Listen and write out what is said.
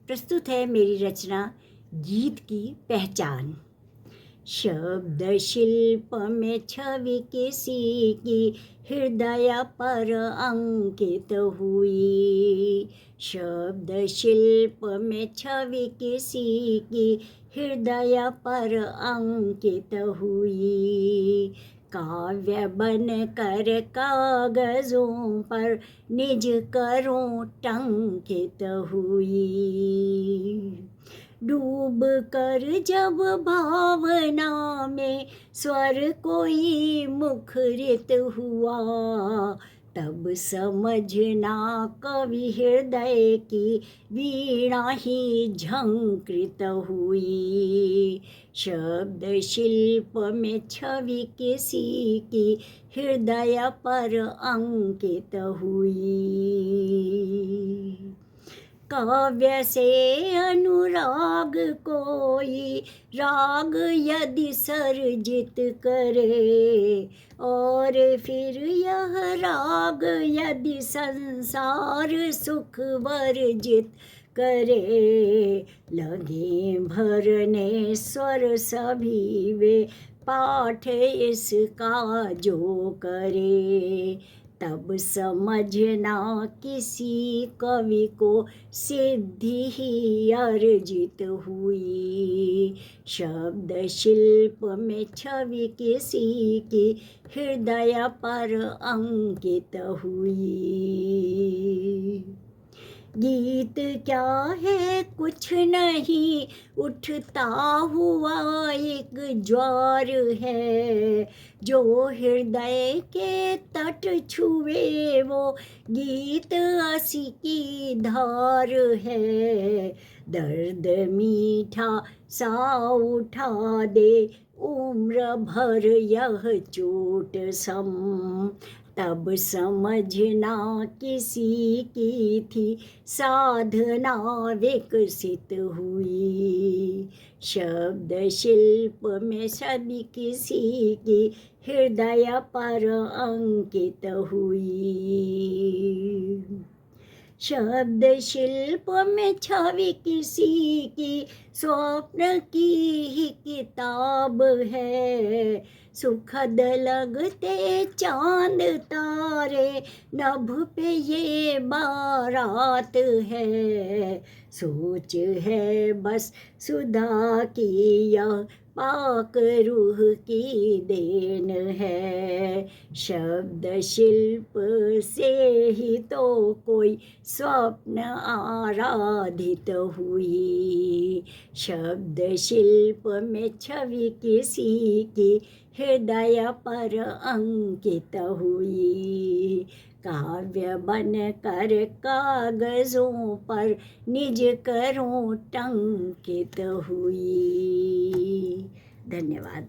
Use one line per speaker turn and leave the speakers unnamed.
प्रस्तुत है मेरी रचना गीत की पहचान। शब्द शिल्प में छवि किसी की हृदय पर अंकित हुई। शब्द शिल्प में छवि किसी की हृदय पर अंकित हुई। काव्य बन कर कागजों पर निज करों टंकित हुई। डूब कर जब भावना में स्वर कोई मुखरित हुआ, तब समझना कवि हृदय की वीणा ही झंकृत हुई। शब्द शिल्प में छवि किसी की हृदय पर अंकित हुई। काव्य से अनुराग कोई राग यदि सर्जित करे, और फिर यह राग यदि संसार सुख वर्जित करे, लगे भरने स्वर सभी वे पाठ इसका जो करे, तब समझना किसी कवि को सिद्धि ही अर्जित हुई। शब्द शिल्प में छवि किसी की हृदय पर अंकित हुई। गीत क्या है कुछ नहीं, उठता हुआ एक ज्वार है, जो हृदय के तट छुए वो गीत असी की धार है। दर्द मीठा सा उठा दे उम्र भर यह चोट सम, तब समझना किसी की थी साधना विकसित हुई। शब्द शिल्प में छवि किसी की हृदय पर अंकित हुई। शब्द शिल्प में छवि किसी की स्वप्न की ही किताब है। सुखद लगते चांद तारे नभ पे ये बारात है। सोच है बस सुधा की यह पाक रूह की देन है। शब्द शिल्प से ही तो कोई स्वप्न आराधित हुई। शब्द शिल्प में छवि किसी की हृदय पर अंकित हुई। काव्य बन कर कागजों पर निज करों टंकित हुई। धन्यवाद।